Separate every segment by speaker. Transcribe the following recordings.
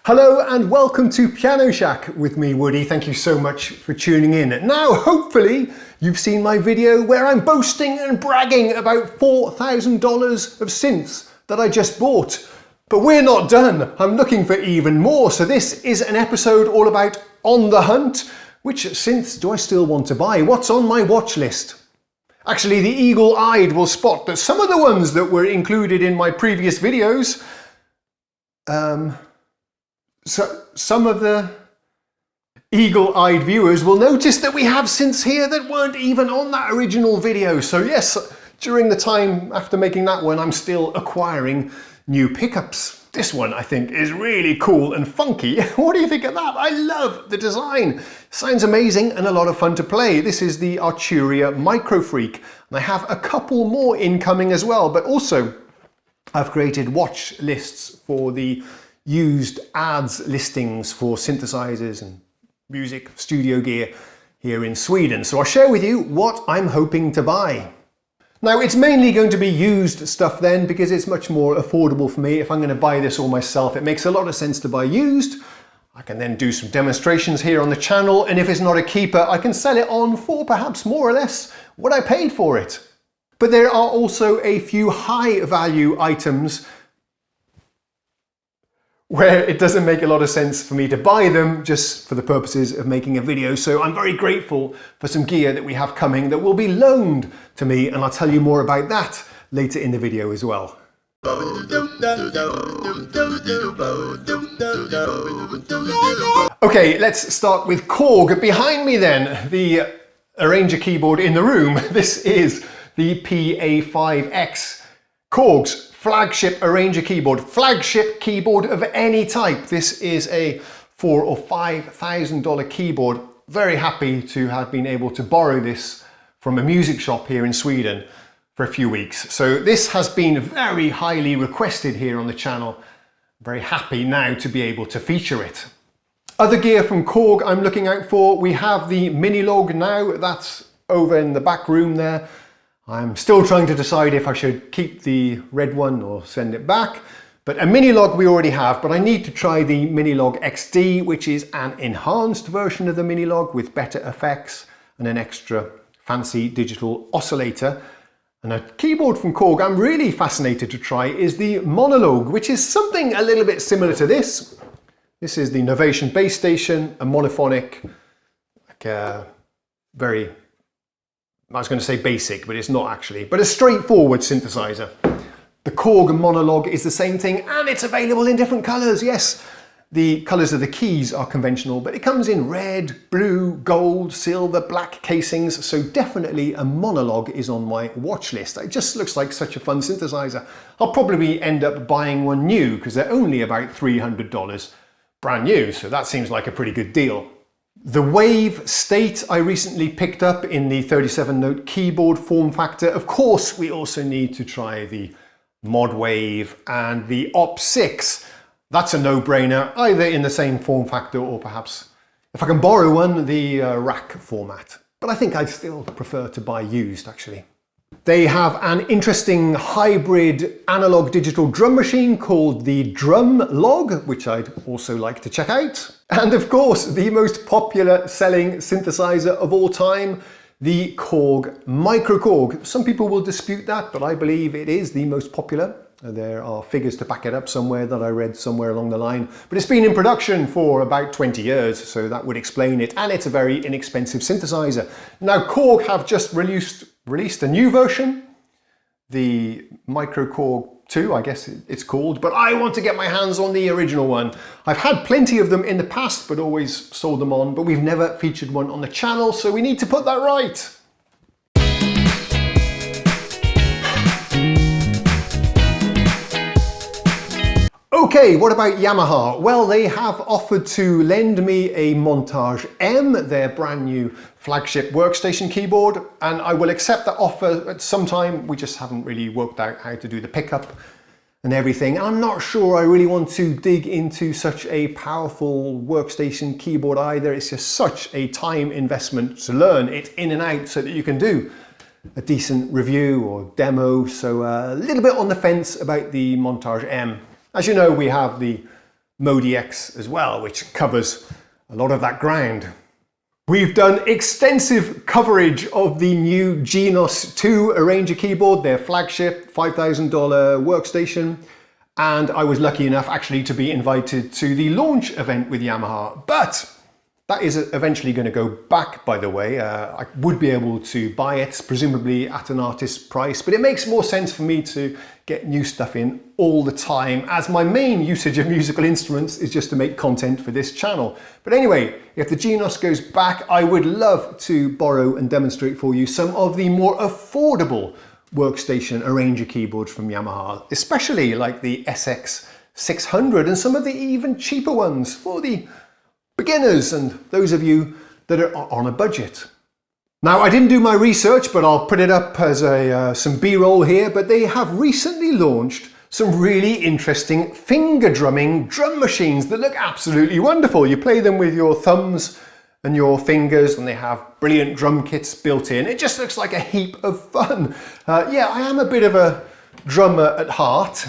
Speaker 1: Hello and welcome to Piano Shack with me, Woody. Thank you so much for tuning in. Now, hopefully, you've seen my video where I'm boasting and bragging about $4,000 of synths that I just bought. But we're not done. I'm looking for even more. So this is an episode all about on the hunt. Which synths do I still want to buy? What's on my watch list? Actually, the eagle-eyed will spot that some of the ones that were included in my previous videos, so some of the eagle-eyed viewers will notice that we have synths here that weren't even on that original video. So yes, during the time after making that one, I'm still acquiring new pickups. This one I think is really cool and funky. What do you think of that? I love the design. Sounds amazing and a lot of fun to play. This is the Arturia Micro Freak. And I have a couple more incoming as well, but also I've created watch lists for the used ads listings for synthesizers and music studio gear here in Sweden. So I'll share with you what I'm hoping to buy. Now, it's mainly going to be used stuff then, because it's much more affordable for me. If I'm going to buy this all myself, it makes a lot of sense to buy used. I can then do some demonstrations here on the channel, and if it's not a keeper, I can sell it on for perhaps more or less what I paid for it. But there are also a few high value items where it doesn't make a lot of sense for me to buy them just for the purposes of making a video. So I'm very grateful for some gear that we have coming that will be loaned to me, and I'll tell you more about that later in the video as well. Okay, let's start with Korg. Behind me then, the arranger keyboard in the room. This is the PA5X, Korg's flagship arranger keyboard, flagship keyboard of any type. This is a $4,000 or $5,000 keyboard. Very happy to have been able to borrow this from a music shop here in Sweden for a few weeks. So this has been very highly requested here on the channel. Very happy now to be able to feature it. Other gear from Korg I'm looking out for. We have the Minilog now, that's over in the back room there. I'm still trying to decide if I should keep the red one or send it back. But a Minilog we already have, but I need to try the Minilog XD, which is an enhanced version of the Minilog with better effects and an extra fancy digital oscillator. And a keyboard from Korg I'm really fascinated to try is the Monologue, which is something a little bit similar to this. This is the Novation Bass Station, a monophonic, like a very, I was going to say basic, but it's not actually, but a straightforward synthesizer. The Korg Monologue is the same thing, and it's available in different colors. Yes, the colors of the keys are conventional, but it comes in red, blue, gold, silver, black casings. So definitely a Monologue is on my watch list. It just looks like such a fun synthesizer. I'll probably end up buying one new because they're only about $300 brand new. So that seems like a pretty good deal. The Wave State I recently picked up in the 37-note keyboard form factor. Of course, we also need to try the Mod Wave and the Op6. That's a no-brainer, either in the same form factor or perhaps, if I can borrow one, the rack format. But I think I'd still prefer to buy used, actually. They have an interesting hybrid analog digital drum machine called the Drum Log, which I'd also like to check out. And of course, the most popular selling synthesizer of all time, the Korg Micro Korg. Some people will dispute that, but I believe it is the most popular. There are figures to back it up somewhere that I read somewhere along the line. But it's been in production for about 20 years, so that would explain it. And it's a very inexpensive synthesizer. Now, Korg have just released a new version, the Micro Korg 2, I guess it's called, but I want to get my hands on the original one. I've had plenty of them in the past, but always sold them on, but we've never featured one on the channel, so we need to put that right. Okay, what about Yamaha? Well, they have offered to lend me a Montage M, their brand new flagship workstation keyboard, and I will accept that offer at some time. We just haven't really worked out how to do the pickup and everything. And I'm not sure I really want to dig into such a powerful workstation keyboard either. It's just such a time investment to learn it in and out so that you can do a decent review or demo. So a little bit on the fence about the Montage M. As you know, we have the Modi X as well, which covers a lot of that ground. We've done extensive coverage of the new Genos 2 Arranger keyboard, their flagship $5,000 workstation, and I was lucky enough actually to be invited to the launch event with Yamaha. But that is eventually going to go back, by the way. I would be able to buy it, presumably at an artist's price, but it makes more sense for me to get new stuff in all the time, as my main usage of musical instruments is just to make content for this channel. But anyway, if the Genos goes back, I would love to borrow and demonstrate for you some of the more affordable workstation arranger keyboards from Yamaha, especially like the SX600 and some of the even cheaper ones for the beginners and those of you that are on a budget. Now, I didn't do my research, but I'll put it up as some B-roll here, but they have recently launched some really interesting finger drumming drum machines that look absolutely wonderful. You play them with your thumbs and your fingers, and they have brilliant drum kits built in. It just looks like a heap of fun. Yeah, I am a bit of a drummer at heart.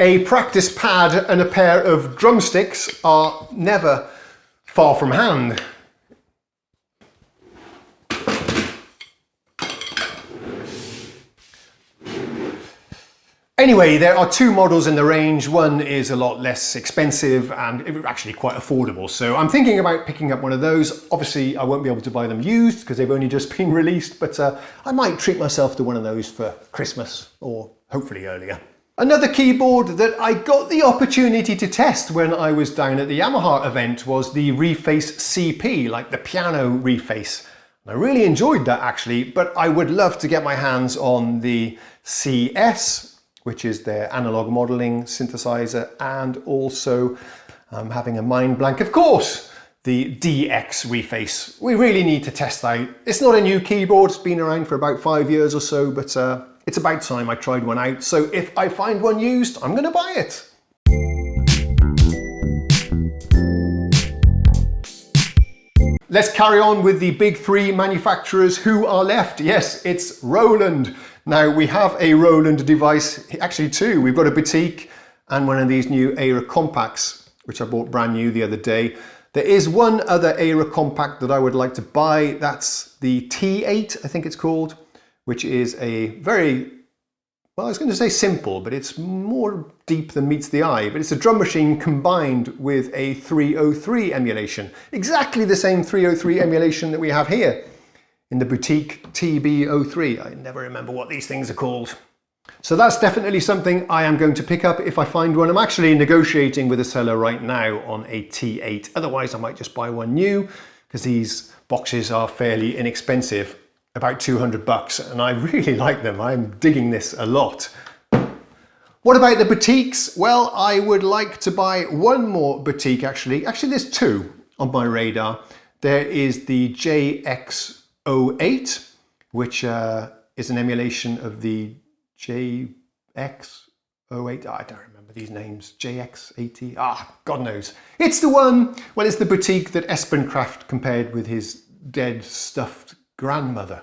Speaker 1: A practice pad and a pair of drumsticks are never far from hand. Anyway, there are two models in the range. One is a lot less expensive and actually quite affordable. So I'm thinking about picking up one of those. Obviously, I won't be able to buy them used because they've only just been released, but I might treat myself to one of those for Christmas or hopefully earlier. Another keyboard that I got the opportunity to test when I was down at the Yamaha event was the Reface CP, like the piano Reface. I really enjoyed that actually, but I would love to get my hands on the CS, which is their analog modeling synthesizer, and also having a mind blank, of course, the DX Reface. We really need to test out. It's not a new keyboard, it's been around for about 5 years or so, but it's about time I tried one out. So if I find one used, I'm going to buy it. Let's carry on with the big three manufacturers who are left. Yes, it's Roland. Now we have a Roland device, actually two. We've got a Boutique and one of these new Era Compacts, which I bought brand new the other day. There is one other Era Compact that I would like to buy. That's the T8, I think it's called, which is a very, well, I was going to say simple, but it's more deep than meets the eye. But it's a drum machine combined with a 303 emulation. Exactly the same 303 emulation that we have here in the Boutique TB03. I never remember what these things are called. So that's definitely something I am going to pick up if I find one. I'm actually negotiating with a seller right now on a T8. Otherwise, I might just buy one new because these boxes are fairly inexpensive. About 200 bucks, and I really like them. I'm digging this a lot. What about the boutiques? Well, I would like to buy one more boutique actually. Actually, there's two on my radar. There is the JX08, which is an emulation of the JX08. I don't remember these names. JX80. God knows. It's the one, well, it's the boutique that Espencraft compared with his dead stuffed grandmother.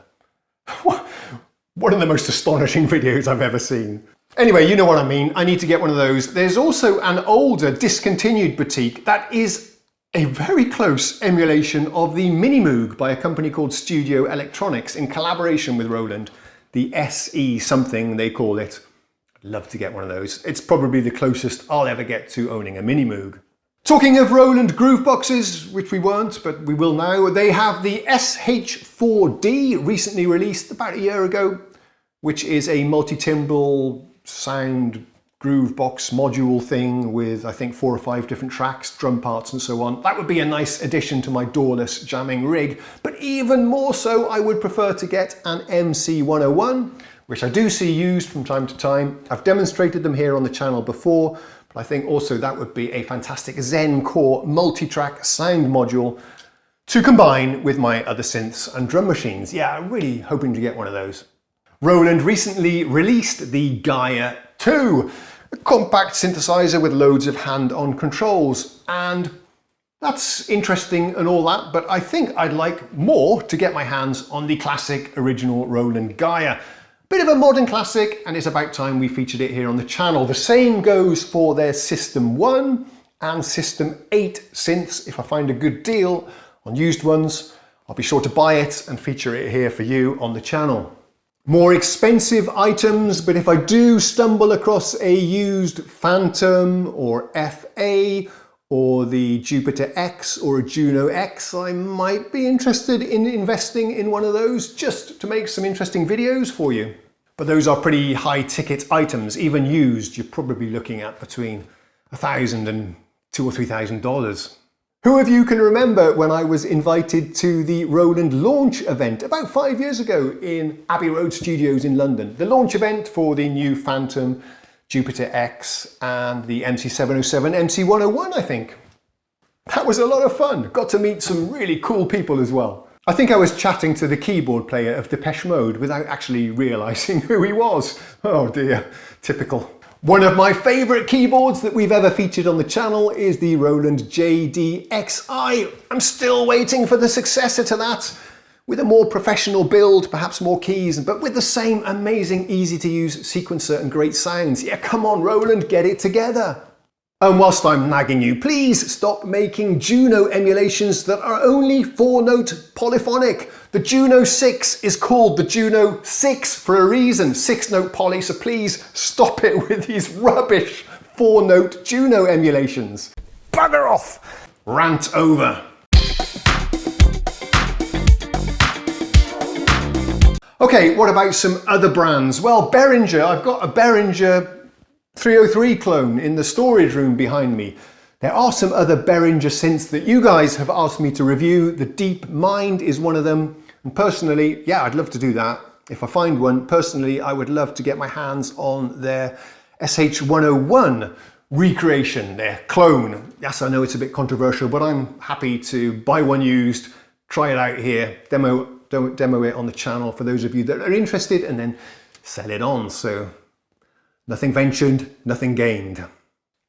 Speaker 1: One of the most astonishing videos I've ever seen. Anyway, you know what I mean. I need to get one of those. There's also an older discontinued boutique that is a very close emulation of the Mini Moog by a company called Studio Electronics in collaboration with Roland. The SE something they call it. I'd love to get one of those. It's probably the closest I'll ever get to owning a Mini Moog. Talking of Roland groove boxes, which we weren't, but we will now, they have the SH4D, recently released about a year ago, which is a multi-timbral sound groove box module thing with, I think, 4 or 5 different tracks, drum parts and so on. That would be a nice addition to my doorless jamming rig, but even more so, I would prefer to get an MC101, which I do see used from time to time. I've demonstrated them here on the channel before, but I think also that would be a fantastic Zen Core multi-track sound module to combine with my other synths and drum machines. Yeah, I'm really hoping to get one of those. Roland recently released the Gaia 2, a compact synthesizer with loads of hand-on controls, and that's interesting and all that, but I think I'd like more to get my hands on the classic original Roland Gaia. Bit of a modern classic, and it's about time we featured it here on the channel. The same goes for their System 1 and System 8 synths. If I find a good deal on used ones, I'll be sure to buy it and feature it here for you on the channel. More expensive items, but if I do stumble across a used Phantom or FA or the Jupiter X or a Juno X, I might be interested in investing in one of those just to make some interesting videos for you. But those are pretty high ticket items. Even used, you're probably looking at between $1,000 and $2,000 or $3,000. Who of you can remember when I was invited to the Roland launch event about 5 years ago in Abbey Road Studios in London? The launch event for the new Phantom, Jupiter X and the MC707, MC101, I think. That was a lot of fun. Got to meet some really cool people as well. I think I was chatting to the keyboard player of Depeche Mode without actually realising who he was. Oh dear, typical. One of my favourite keyboards that we've ever featured on the channel is the Roland JD-XI. I'm still waiting for the successor to that, with a more professional build, perhaps more keys, but with the same amazing, easy to use sequencer and great sounds. Yeah, come on Roland, get it together. And whilst I'm nagging you, please stop making Juno emulations that are only 4-note polyphonic. The Juno 6 is called the Juno 6 for a reason, 6-note poly, so please stop it with these rubbish 4-note Juno emulations. Bugger off! Rant over. Okay, what about some other brands? Well, Behringer, I've got a Behringer 303 clone in the storage room behind me. There are some other Behringer synths that you guys have asked me to review. The Deep Mind is one of them. And personally, yeah, I'd love to do that. If I find one, personally, I would love to get my hands on their SH101 recreation, their clone. Yes, I know it's a bit controversial, but I'm happy to buy one used, try it out here, demo it on the channel for those of you that are interested, and then sell it on. So nothing ventured, nothing gained.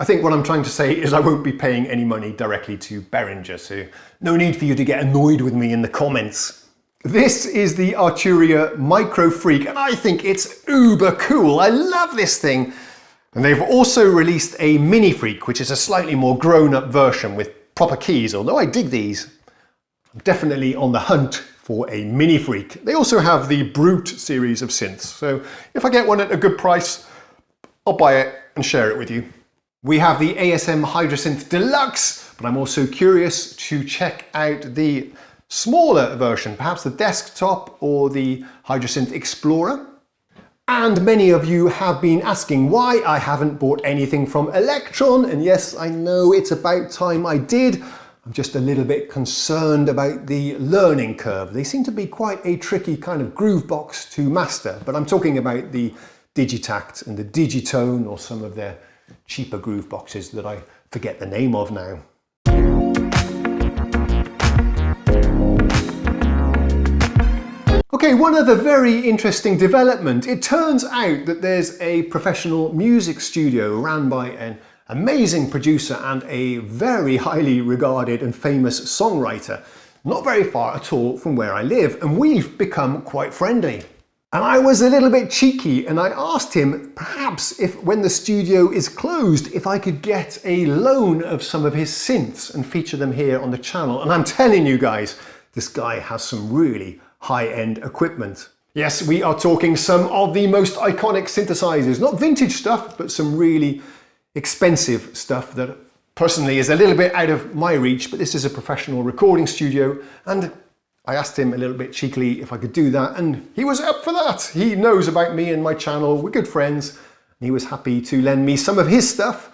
Speaker 1: I think what I'm trying to say is I won't be paying any money directly to Behringer, so no need for you to get annoyed with me in the comments. This is the Arturia Micro Freak, and I think it's uber cool. I love this thing. And they've also released a Mini Freak, which is a slightly more grown-up version with proper keys, although I dig these. I'm definitely on the hunt for a Mini Freak. They also have the Brute series of synths, so if I get one at a good price, I'll buy it and share it with you. We have the ASM Hydrasynth Deluxe, but I'm also curious to check out the smaller version, perhaps the desktop or the Hydrasynth Explorer. And many of you have been asking why I haven't bought anything from Electron, and yes, I know it's about time I did. I'm just a little bit concerned about the learning curve. They seem to be quite a tricky kind of groove box to master, but I'm talking about the Digitact and the Digitone, or some of their cheaper groove boxes that I forget the name of now. Okay, one other very interesting development. It turns out that there's a professional music studio run by an amazing producer and a very highly regarded and famous songwriter, not very far at all from where I live, and we've become quite friendly. And I was a little bit cheeky and I asked him, perhaps if when the studio is closed, if I could get a loan of some of his synths and feature them here on the channel. And I'm telling you guys, this guy has some really high-end equipment. Yes, we are talking some of the most iconic synthesizers, not vintage stuff, but some really expensive stuff that personally is a little bit out of my reach, but this is a professional recording studio, and I asked him a little bit cheekily if I could do that, and he was up for that. He knows about me and my channel, we're good friends, and he was happy to lend me some of his stuff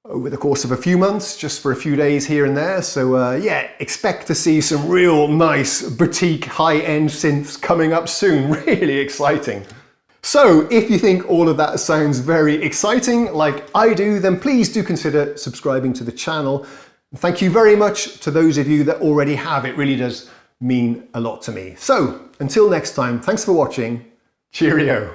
Speaker 1: over the course of a few months, just for a few days here and there. So yeah, expect to see some real nice boutique high-end synths coming up soon. Really exciting. So if you think all of that sounds very exciting like I do, then please do consider subscribing to the channel. Thank you very much to those of you that already have. It really does mean a lot to me. So until next time, thanks for watching. Cheerio.